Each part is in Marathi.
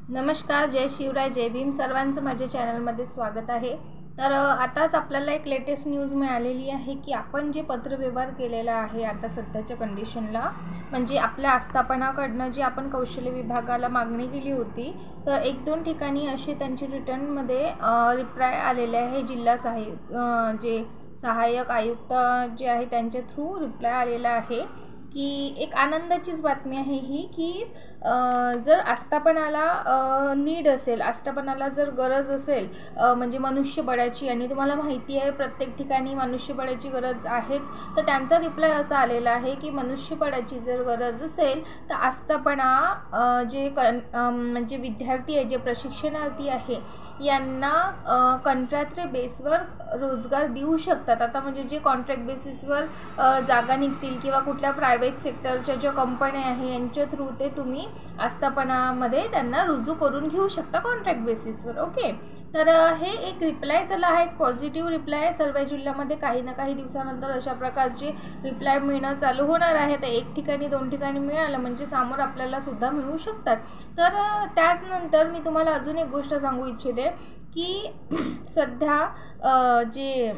नमस्कार, जय शिवराय, जय भीम. सर्वांचं माझ्या चॅनलमध्ये स्वागत आहे. तर आताच आपल्याला एक लेटेस्ट न्यूज मिळालेली आहे की आपण जे पत्रव्यवहार केलेला आहे आता सध्याच्या कंडिशनला, म्हणजे आपल्या आस्थापनाकडनं जी आपण कौशल्य विभागाला मागणी केली होती, तर 1-2 ठिकाणी असे त्यांची रिटर्नमध्ये रिप्लाय आलेले आहे. जिल्हा सहाय्यक आयुक्त जे आहे त्यांच्या थ्रू रिप्लाय आलेला आहे की एक आनंदाचीच बातमी आहे ही की जर आस्थापनाला नीड असेल, आस्थापनाला जर गरज असेल म्हणजे मनुष्यबळाची, आणि तुम्हाला माहिती आहे प्रत्येक ठिकाणी मनुष्यबळाची गरज आहेच, तर त्यांचा रिप्लाय असा आलेला आहे की मनुष्यबळाची जर गरज असेल तर आस्थापना जे म्हणजे विद्यार्थी आहे, जे प्रशिक्षणार्थी आहे, यांना कॉन्ट्रॅक्ट बेसवर रोजगार देऊ शकतात. आता म्हणजे जे कॉन्ट्रॅक्ट बेसिसवर जागा निघतील किंवा कुठल्या प्रायव्हेट सेक्टरच्या ज्या कंपन्या आहे यांच्या थ्रू ते तुम्ही आस्थापनामध्ये त्यांना रुजू करून घेऊ शकता कॉन्ट्रॅक्ट बेसिसवर. ओके, तर हे एक रिप्लाय झाला आहे, एक पॉझिटिव्ह रिप्लाय. सर्व जिल्ह्यामध्ये काही ना काही दिवसानंतर अशा प्रकारचे रिप्लाय मिळणं चालू होणार आहे. तर 1 ठिकाणी 2 ठिकाणी मिळालं म्हणजे समोर आपल्याला सुद्धा मिळू शकतात. तर त्याचनंतर मी तुम्हाला अजून एक गोष्ट सांगू इच्छिते की सध्या जे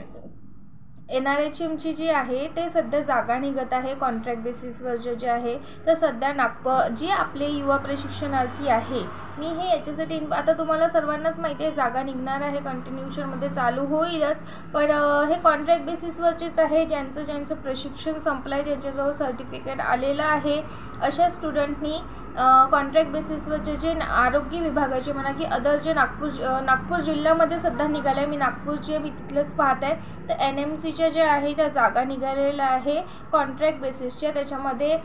NRHMची जी आहे ते सध्या जागा निघत आहे कॉन्ट्रॅक्ट बेसिसवर जे आहे. तर सध्या जे आपले युवा प्रशिक्षणार्थी आहे, मी हे याच्यासाठी आता तुम्हाला सर्वांनाच माहिती आहे जागा निघणार आहे, कंटिन्यूशनमध्ये चालू होईलच, पण हे कॉन्ट्रॅक्ट बेसिसवरचेच आहे. ज्यांचं प्रशिक्षण संपलं आहे, ज्यांच्याजवळ सर्टिफिकेट आलेलं आहे, अशा स्टुडंटनी कॉन्ट्रॅक्ट बेसिसवरचे जे आरोग्य विभागाचे म्हणा की अदर जे नागपूर जिल्ह्यामध्ये सध्या निघाले आहे, मी नागपूर जे मी तिथलंच पाहत आहे, तर NMCच्या ज्या आहे त्या जागा निघालेल्या आहे कॉन्ट्रॅक्ट बेसिसच्या. त्याच्यामध्ये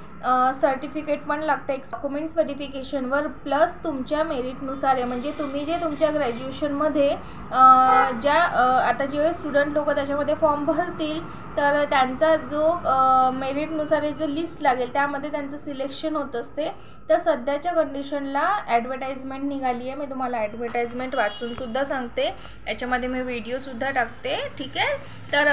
सर्टिफिकेट पण लागतं एक डॉक्युमेंट्स व्हेरिफिकेशनवर, प्लस तुमच्या मेरिटनुसार आहे. म्हणजे तुम्ही जे तुमच्या ग्रॅज्युएशनमध्ये आता जे स्टुडंट लोक त्याच्यामध्ये फॉर्म भरतील तर त्यांचा जो मेरिटनुसार जो लिस्ट लागेल त्यामध्ये त्यांचं सिलेक्शन होत असते. तर सध्याच्या कंडिशनला ॲडव्हर्टाइजमेंट निघाली आहे. मी तुम्हाला ॲडव्हर्टाइजमेंट वाचूनसुद्धा सांगते, याच्यामध्ये मी व्हिडिओसुद्धा टाकते. ठीक आहे, तर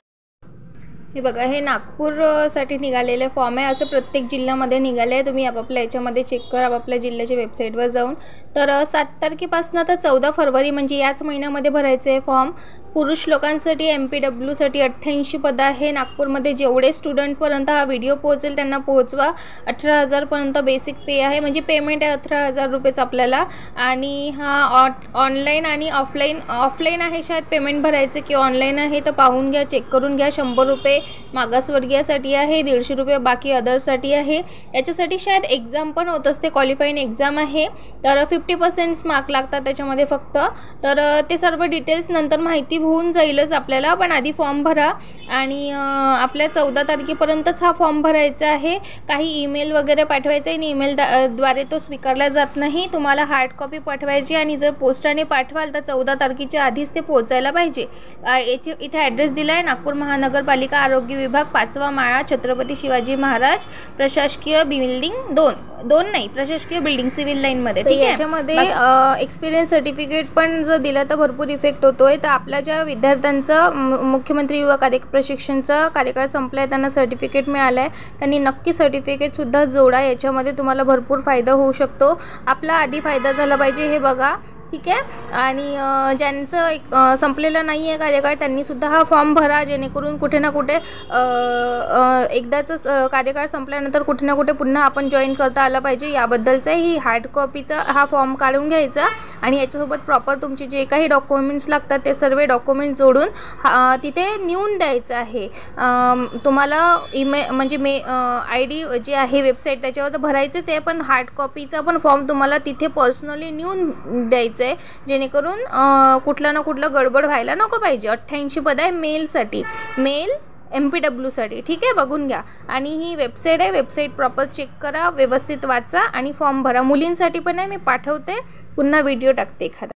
हे बघा, हे नागपूरसाठी निघालेले फॉर्म आहे. असं प्रत्येक जिल्ह्यामध्ये निघाले आहे. तुम्ही आपापल्या याच्यामध्ये चेक करा आपापल्या जिल्ह्याच्या वेबसाईटवर जाऊन. तर 7 तारखेपासून तर 14 फरवरी म्हणजे याच महिन्यामध्ये भरायचे आहे फॉर्म. पुरुष लोकांसाठी MPWसाठी 88 पदं आहे. नागपूरमध्ये जेवढे स्टुडंटपर्यंत हा व्हिडिओ पोहोचेल त्यांना पोहोचवा. 18,000 पर्यंत बेसिक पे आहे, म्हणजे पेमेंट आहे 18,000 रुपयेच आपल्याला. आणि हा ऑनलाईन आणि ऑफलाईन आहे शायद पेमेंट भरायचं, की ऑनलाईन आहे तर पाहून घ्या, चेक करून घ्या. 100 रुपये मागासवर्गीयासाठी आहे, 150 रुपये बाकी अदर्ससाठी आहे. याच्यासाठी शायद एक्झाम पण होत असते, क्वालिफाईंग एक्झाम आहे. तर 50% मार्क लागतात त्याच्यामध्ये फक्त. तर ते सर्व डिटेल्स नंतर माहिती होऊन जाईलच आपल्याला, पण आधी फॉर्म भरा. आणि आपल्या 14 तारखेपर्यंतच हा फॉर्म भरायचा आहे. काही ईमेल वगैरे पाठवायचा आहे, ईमेल द्वारे तो स्वीकारला जात नाही. तुम्हाला हार्ड कॉपी पाठवायची, आणि जर पोस्टाने पाठवाल तर 14 तारखेच्या आधीच ते पोहोचायला पाहिजे. इथे ॲड्रेस दिला आहे, नागपूर महानगरपालिका आरोग्य विभाग, 5वा माळा, छत्रपती शिवाजी महाराज प्रशासकीय बिल्डिंग 2 नाही, प्रशासकीय बिल्डिंग सिव्हिल लाईनमध्ये. ठीक आहे, याच्यामध्ये एक्सपिरियन्स सर्टिफिकेट पण जर दिलं तर भरपूर इफेक्ट होतोय. तर आपल्या ज्या विद्यार्थ्यांचं मुख्यमंत्री युवा प्रशिक्षणचा कार्यकाळ संपला आहे, त्यांना सर्टिफिकेट मिळालं आहे, त्यांनी नक्की सर्टिफिकेटसुद्धा जोडा. याच्यामध्ये तुम्हाला भरपूर फायदा होऊ शकतो. आपला आधी फायदा झाला पाहिजे, हे बघा. ठीक आहे, आणि ज्यांचं संपलेलं नाही आहे कार्यकाळ त्यांनीसुद्धा हा फॉर्म भरा, जेणेकरून कुठे ना कुठे एकदाच कार्यकाळ संपल्यानंतर कुठे ना कुठे पुन्हा आपण जॉईन करता आलं पाहिजे. याबद्दलचा ही हार्ड कॉपीचा हा फॉर्म काढून घ्यायचा, आणि याच्यासोबत प्रॉपर तुमचे जे काही डॉक्युमेंट्स लागतात ते सर्व डॉक्युमेंट्स जोडून तिथे नेऊन द्यायचं आहे. तुम्हाला म्हणजे ID जे आहे वेबसाईट त्याच्यावर तर भरायचंच आहे, पण हार्ड कॉपीचा पण फॉर्म तुम्हाला तिथे पर्सनली नेऊन द्यायचं, जेणेकरून कुठला ना कुठला गडबड व्हायला नको पाहिजे. 88 पद आहे मेलसाठी, मेल MPWसाठी. ठीक आहे, बघून घ्या. आणि ही वेबसाईट आहे, वेबसाईट प्रॉपर चेक करा, व्यवस्थित वाचा आणि फॉर्म भरा. मुलींसाठी पण आहे, मी पाठवते, पुन्हा व्हिडिओ टाकते एखादा.